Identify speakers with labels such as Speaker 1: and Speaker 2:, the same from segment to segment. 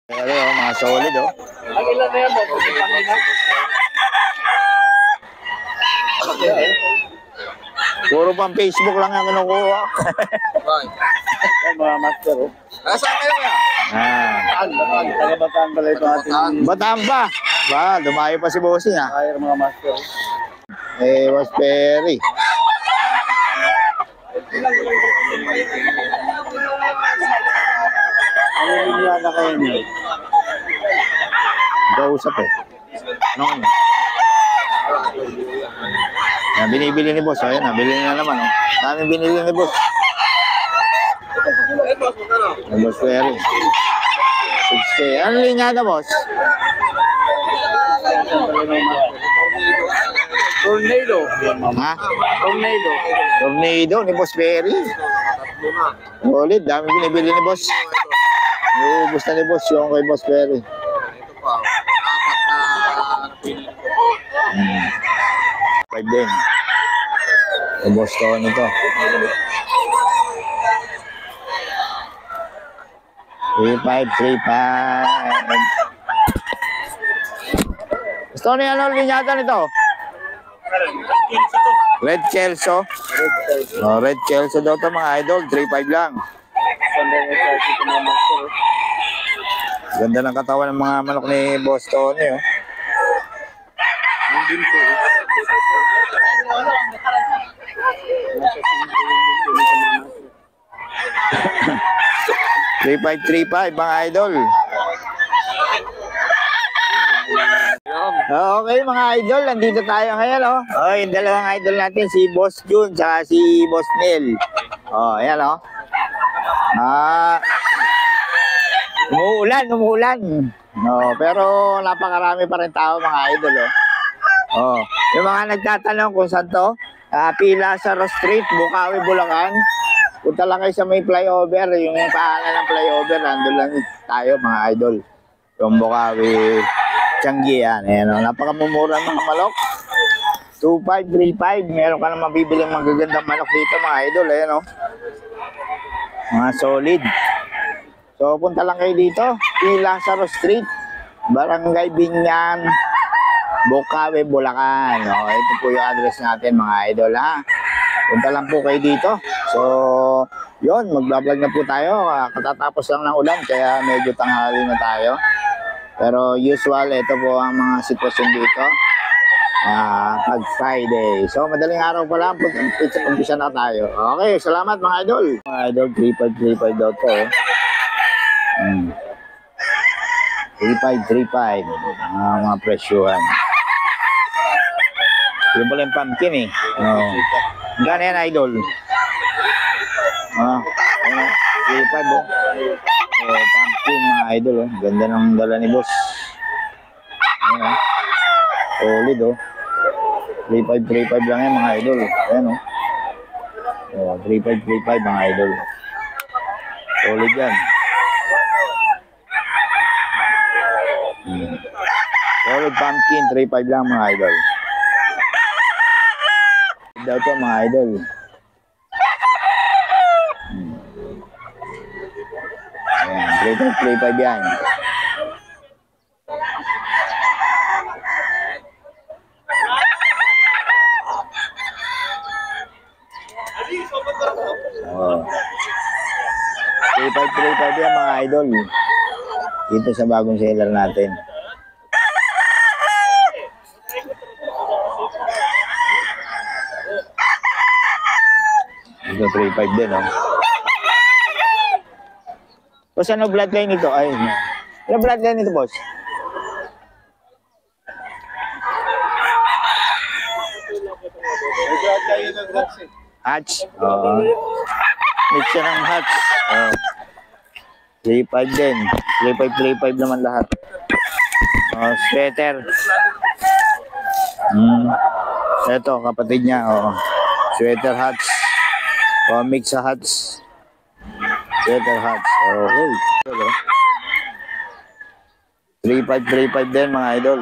Speaker 1: Ano, mga solid, oh.
Speaker 2: Ang ilan na yan, boss?
Speaker 1: Puro pang Facebook lang ang kinukuha.
Speaker 2: Mga master, oh.
Speaker 3: Nasaan kayo kaya?
Speaker 2: Taga-Bataan pala ito ating
Speaker 1: Bataan pa. Ba, dumayo pa si Bossing, ha.
Speaker 2: hire mga master.
Speaker 1: Was Perry.
Speaker 2: Ano yung yata kayo niyo?
Speaker 1: Kausap, eh. Ano kanya? Yan, binibili ni Boss. Ayan, nabili na naman, oh. Daming binili ni Boss. Ang Boss Perry. 6K. Ano linya na, Boss?
Speaker 2: Tornado.
Speaker 1: Ha?
Speaker 2: Tornado.
Speaker 1: Tornado ni Boss Perry. Solid, dami binibili ni Boss. Uubos na ni Boss yung kay Boss Perry.
Speaker 3: Ito pa. Apat na pinili ko.
Speaker 1: 5 din. Kay Boss Tony to. 3-5, 3-5. Gusto niya ano linyata nito? Red Kelso. Oh, Red Kelso daw to mga idol. 3-5 lang. Ganda ng katawan ng mga manok ni Boss Tony, oh.
Speaker 2: Hindi po.
Speaker 1: 3-5, mga idol. Okay mga idol, nandito tayo ngayon, oh. Oh, yung dalawang idol natin, si Boss Jun at si Boss Neil. Oh, ayan, oh. Umuulan. No, pero napakarami pa rin tao mga idol, oh. Oh, yung mga nagtatanong kung saan to, Pilasaro Street, Bukawi, Bulacan. Punta lang kayo sa may flyover, yung paanan ng flyover, nandun lang tayo mga idol. Yung Bukawi, Tianggi yan. Ayan, oh. Napakamumura ng mga manok. 2.5, 3.5. Meron ka na mabibiling magagandang manok dito mga idol. Ayan, oh. Mga solid. So punta lang kayo dito. Pilasaro Street, Barangay Binyan, Bukawi, Bulacan. Oh, ito po yung address natin mga idol, ha. Punta lang po kayo dito. So, yun, magbablog na po tayo. Katatapos lang ng ulan, kaya medyo tanghali na tayo. Pero usual, ito po ang mga sitwasyon dito. Pag Friday. So, madaling araw pa lang, umpisa na tayo. Okay, salamat mga idol. Mga idol, 3.5 daw to. 3.5. Mga presyuhan. Yung pala yung pumpkin, eh. Gano'n yan, idol? 3.5, oh. Pumpkin, mga idol, oh. Ganda ng dala ni Boss. Ayan, oh. Solid, oh. 3.5 lang yan, mga idol. Ayan, oh. 3.5, mga idol. Solid yan. Solid pumpkin, 3.5 lang, mga idol. Daw to mga idol. Ayan, 3.5 yan. Oh. 3.5 yan mga idol. Dito sa bagong seller natin. Ito 3.5 din, oh. Boss, ano bloodline nito? Ay, ano bloodline nito, boss? Hatch. Mix siya ng hatch. 3.5 din. 3.5 naman lahat. Sweater. Ito, kapatid niya. Sweater hatch. Mix sa hatch. Sweater hatch. Okay. 3.5 din mga idol.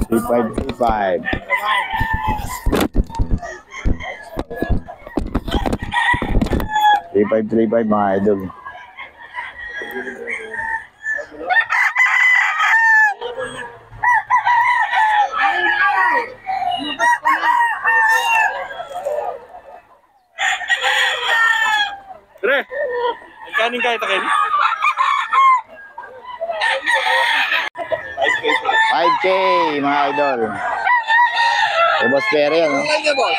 Speaker 1: 3.5. 3535 mga idol.
Speaker 2: Tre, kanin kayo takin?
Speaker 1: 5K mga idol. Kay Boss Perry yan, no?
Speaker 3: Ilan niya, boss?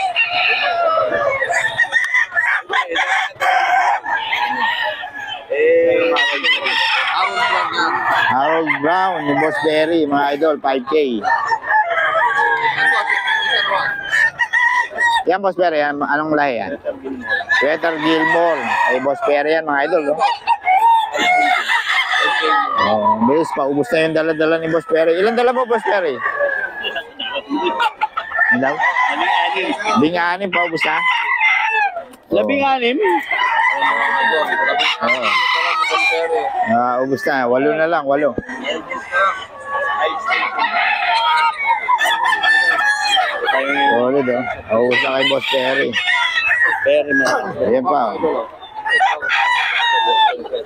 Speaker 3: Aaron Brown yan.
Speaker 1: Harold Brown, ni Boss Perry, mga idol, 5K.
Speaker 3: Yan, boss. Yung isa naman.
Speaker 1: Yan, Boss Perry, yan, anong lahi yan? Sweater Gilmore. Kay Boss Perry yan, mga idol, no? Oh, bilis, paubos na yung dala-dala ni Boss Perry. Ilan dala mo, Boss Perry? Ano daw? Binganin, paubos na?
Speaker 2: Labing-anim?
Speaker 1: Oo. Ubos na, 8 na lang, 8. Solid, oh. Ubos na kay Boss Perry.
Speaker 2: Perry man.
Speaker 1: Ayan pa.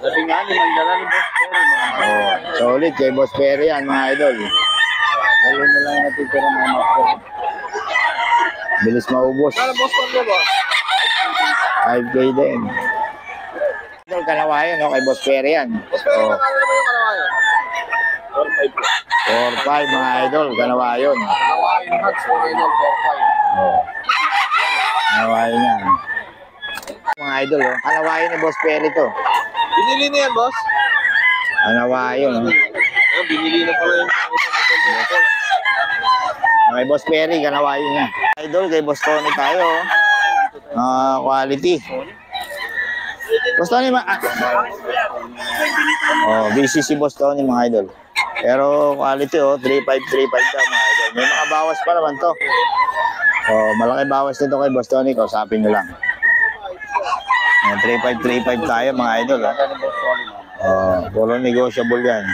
Speaker 2: Labing-anim ang dala ni Boss Perry.
Speaker 1: Oh, solid kay Boss Perry yan, mga idol.
Speaker 2: Lalo na lang natitira mga master.
Speaker 1: Bilis maubos.
Speaker 3: Ano, boss, ko niya, boss?
Speaker 1: 5K din. Idol, kalawayan, no? Kay Boss Perry yan.
Speaker 3: Boss, pero
Speaker 1: Oh,
Speaker 3: magkano naman yung kalawayan?
Speaker 1: 4-5, mga idol, kalawayan.
Speaker 3: Kalawayan hats, okay, no, 4-5.
Speaker 1: Oh. Kalawayan yan. Mga idol, oh. Kalawayan ni Boss Perry to.
Speaker 3: Binili niya yan, boss?
Speaker 1: Kalawayan, oh.
Speaker 3: Ayun, binili na pala yung
Speaker 1: Kay Boss Perry, kalawayan niya. Idol, kay Boss Tony tayo, oh. Quality. Boss Tony, busy si Boss Tony, mga idol. Pero quality, 3535 daw, mga idol. May mga bawas pa naman to. Malaki bawas nito kay Boss Tony. Kausapin nyo lang. 3535 tayo, mga idol. Puro negotiable yan.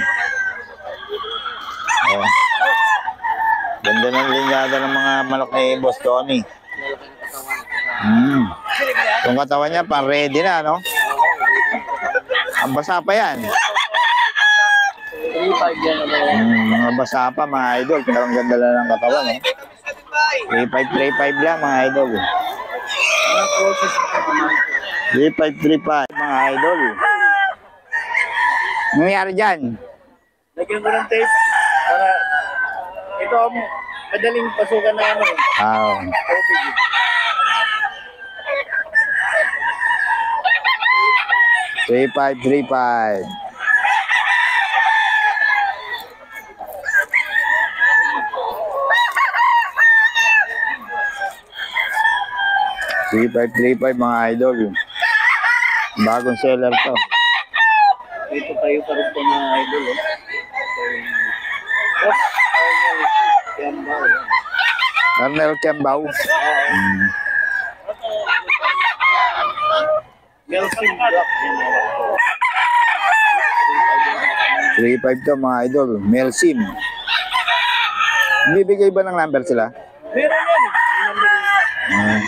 Speaker 1: Ganda ng linyada ng mga manok ni Boss Tony. Yung katawan niya, pang ready na, no? Ang basa pa yan.
Speaker 2: 3-5 yan.
Speaker 1: Mga basa pa, mga idol. Pero ang ganda lang ng katawan, eh. 3535 lang, mga idol.
Speaker 2: Ano process ito naman?
Speaker 1: 3535, mga idol. Ano nangyari dyan?
Speaker 2: Lagyan ko ng tape para ito ang madaling pasukan na ano. Tubig.
Speaker 1: 3535. mga idol. Bagong seller to.
Speaker 2: Dito tayo pa rin po mga idol.
Speaker 1: Colonel Kembao.
Speaker 2: Melvin Black.
Speaker 1: 35 to, mga idol. Melsim. Bibigay ba ng number sila?
Speaker 2: Meron yan.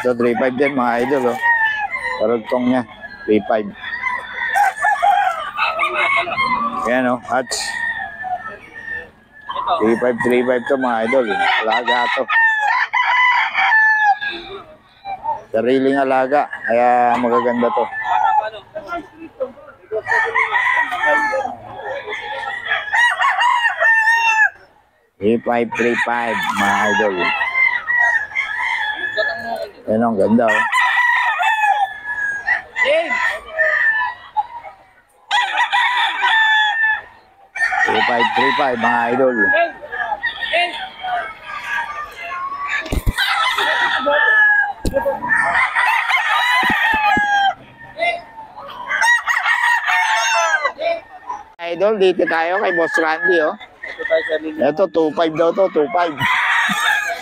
Speaker 1: So 35 din, mga idol, oh. Parugtong niya. 35. Yan, oh. Hats. 3535 to, mga idol. Alaga to. Sariling alaga. Kaya magaganda to. A535, mga idol. Yan ang ganda, oh. A535, mga idol. Idol, dito tayo kay Boss Randy, oh.
Speaker 2: Ito tayo sa linya.
Speaker 1: Ito, 2.5 daw to, 2.5.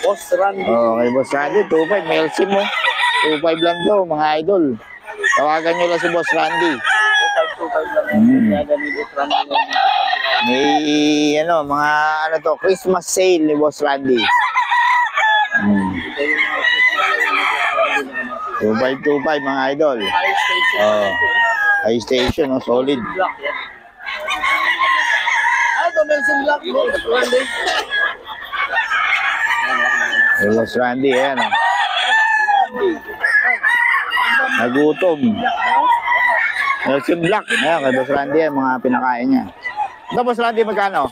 Speaker 2: Boss Randy.
Speaker 1: Kay Boss Randy, 2.5. Melsim, oh. 2.5 lang daw, mga idol. Tawagan nyo lang si Boss Randy.
Speaker 2: 2.5 lang. Kaya ni Boss Randy.
Speaker 1: May, mga, to, Christmas sale ni Boss Randy.
Speaker 2: Ito yung mga
Speaker 1: 2525 mga idol.
Speaker 2: Fire station.
Speaker 1: Oh. High station, oh, solid.
Speaker 2: Block yan. Ah, Domelson Block. Randy.
Speaker 1: Los Randy, ayan oh. Nagutom. Nelson Black. Ayan, kay Boss Randy yan, mga pinakain niya. Ito, Boss Randy, magkano?